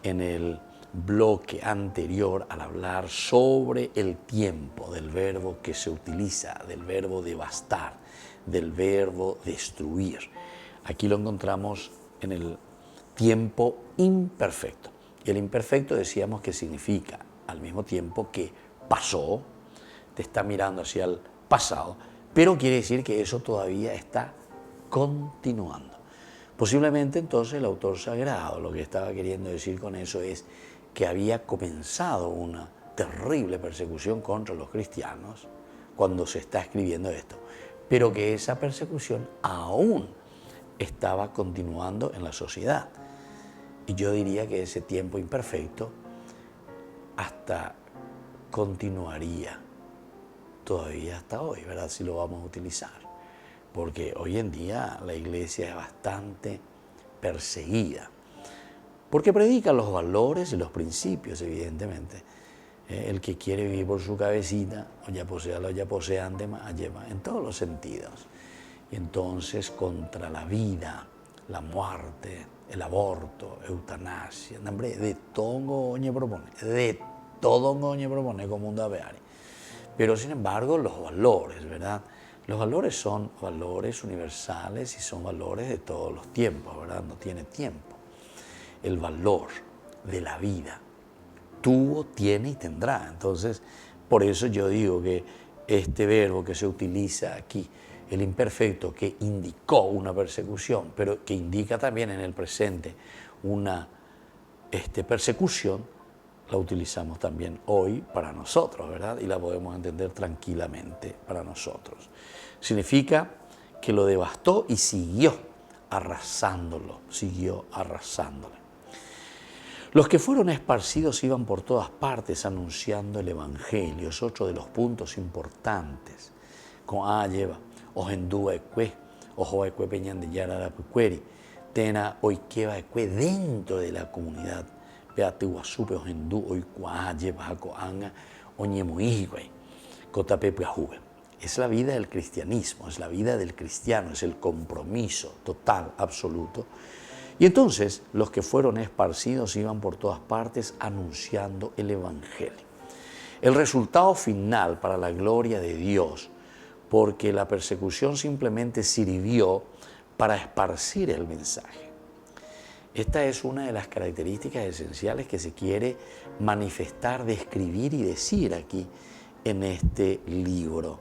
en el bloque anterior, al hablar sobre el tiempo, del verbo que se utiliza, del verbo devastar, del verbo destruir. Aquí lo encontramos en el tiempo imperfecto. Y el imperfecto decíamos que significa al mismo tiempo que pasó, te está mirando hacia el pasado, pero quiere decir que eso todavía está continuando. Posiblemente entonces el autor sagrado lo que estaba queriendo decir con eso es que había comenzado una terrible persecución contra los cristianos cuando se está escribiendo esto, pero que esa persecución aún estaba continuando en la sociedad. Y yo diría que ese tiempo imperfecto hasta continuaría todavía hasta hoy, ¿verdad? Si lo vamos a utilizar. Porque hoy en día la iglesia es bastante perseguida. Porque predica los valores y los principios, evidentemente. El que quiere vivir por su cabecita, o ya posea lo ya posea antes, en todos los sentidos. Y entonces contra la vida, la muerte, el aborto, eutanasia, hombre, de todo oñe propone, de todo oñe propone como un daveari. Pero sin embargo los valores, ¿verdad? Los valores son valores universales y son valores de todos los tiempos, ¿verdad? No tiene tiempo. El valor de la vida tuvo, tiene y tendrá. Entonces, por eso yo digo que este verbo que se utiliza aquí, el imperfecto, que indicó una persecución, pero que indica también en el presente una persecución, la utilizamos también hoy para nosotros, ¿verdad? Y la podemos entender tranquilamente para nosotros. Significa que lo devastó y siguió arrasándolo, siguió arrasándolo. Los que fueron esparcidos iban por todas partes anunciando el Evangelio. Es otro de los puntos importantes. Con lleva, ohendúa ekue, ojo ekue peñan de yarara puqueri, tena oikeva ekue dentro de la comunidad. Peatiguasupe ohendú oikua lleva jacoanga oñemuigüe, cotapepe ajuve. Es la vida del cristianismo, es la vida del cristiano, es el compromiso total, absoluto. Y entonces los que fueron esparcidos iban por todas partes anunciando el Evangelio. El resultado final para la gloria de Dios, porque la persecución simplemente sirvió para esparcir el mensaje. Esta es una de las características esenciales que se quiere manifestar, describir y decir aquí en este libro,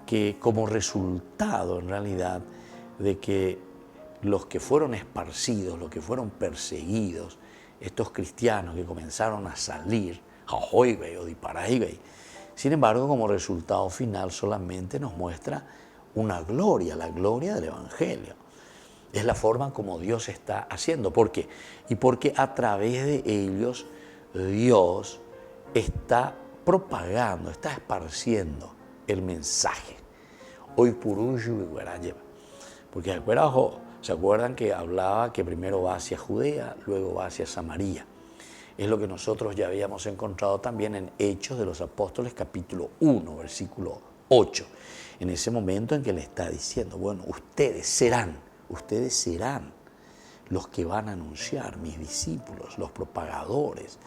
que como resultado en realidad de que los que fueron esparcidos, los que fueron perseguidos, estos cristianos que comenzaron a salir, o Diparaíbey, sin embargo, como resultado final solamente nos muestra una gloria, la gloria del Evangelio. Es la forma como Dios está haciendo. ¿Por qué? Y porque a través de ellos Dios está propagando, está esparciendo el mensaje. Hoy Puruyu y Guarayeva. Porque ¿se acuerdan que hablaba que primero va hacia Judea, luego va hacia Samaria? Es lo que nosotros ya habíamos encontrado también en Hechos de los Apóstoles, capítulo 1, versículo 8. En ese momento en que le está diciendo, bueno, ustedes serán los que van a anunciar, mis discípulos, los propagadores,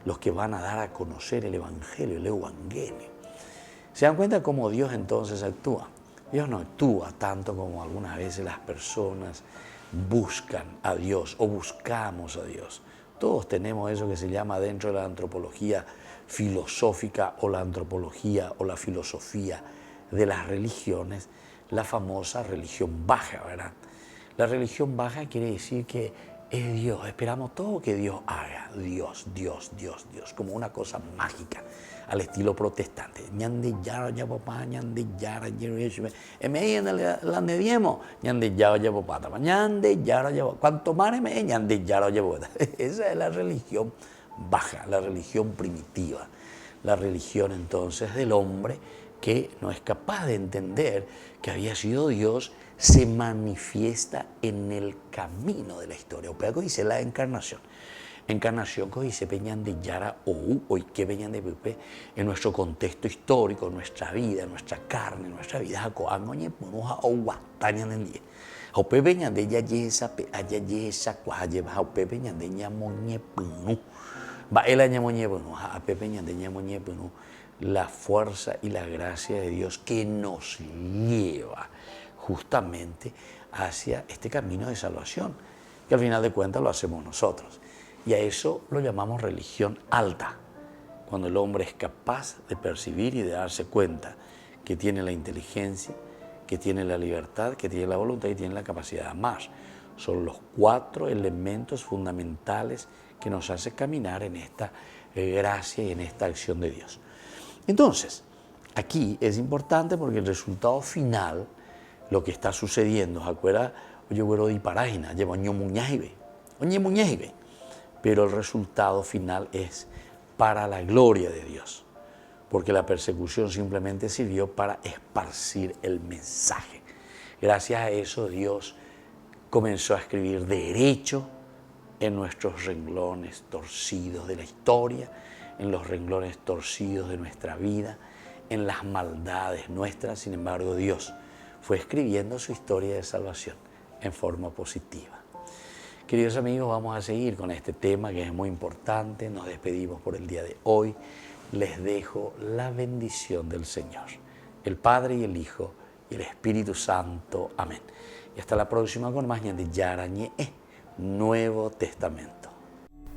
los que van a dar a conocer el Evangelio, el Evangelio. ¿Se dan cuenta cómo Dios entonces actúa? Dios no actúa tanto como algunas veces las personas buscan a Dios o buscamos a Dios. Todos tenemos eso que se llama dentro de la antropología filosófica o la antropología o la filosofía de las religiones, la famosa religión baja, ¿verdad? La religión baja quiere decir que es Dios, esperamos todo que Dios haga, Dios, como una cosa mágica, al estilo protestante. Esa es la religión baja, la religión primitiva, la religión entonces del hombre que no es capaz de entender que había sido Dios, se manifiesta en el camino de la historia. O sea, dice la encarnación. Encarnación que dice peñan de yara hoy que peñan de pepe en nuestro contexto histórico, nuestra vida, nuestra carne, nuestra vida. Jacoangoñe ponuja o guatañan en día. O peñan de yayesa pe ayayesa cuajeva o peñan de ñamoñe punu. Va el ñamoñe punu a peñan de ñamoñe punu. La fuerza y la gracia de Dios que nos lleva justamente hacia este camino de salvación, que al final de cuentas lo hacemos nosotros. Y a eso lo llamamos religión alta, cuando el hombre es capaz de percibir y de darse cuenta que tiene la inteligencia, que tiene la libertad, que tiene la voluntad y tiene la capacidad de amar. Son los 4 elementos fundamentales que nos hacen caminar en esta gracia y en esta acción de Dios. Entonces, aquí es importante porque el resultado final, lo que está sucediendo, ¿acuerdas? Pero el resultado final es para la gloria de Dios, porque la persecución simplemente sirvió para esparcir el mensaje. Gracias a eso Dios comenzó a escribir derecho en nuestros renglones torcidos de la historia, en los renglones torcidos de nuestra vida, en las maldades nuestras. Sin embargo, Dios fue escribiendo su historia de salvación en forma positiva. Queridos amigos, vamos a seguir con este tema que es muy importante. Nos despedimos por el día de hoy. Les dejo la bendición del Señor, el Padre y el Hijo y el Espíritu Santo. Amén. Y hasta la próxima con más Ñande Yarañe, Nuevo Testamento.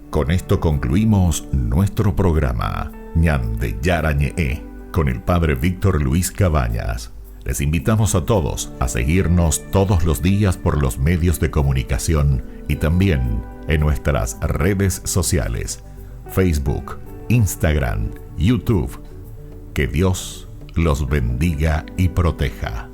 Con esto concluimos nuestro programa Ñande Yarañe con el Padre Víctor Luis Cabañas. Les invitamos a todos a seguirnos todos los días por los medios de comunicación y también en nuestras redes sociales, Facebook, Instagram, YouTube. Que Dios los bendiga y proteja.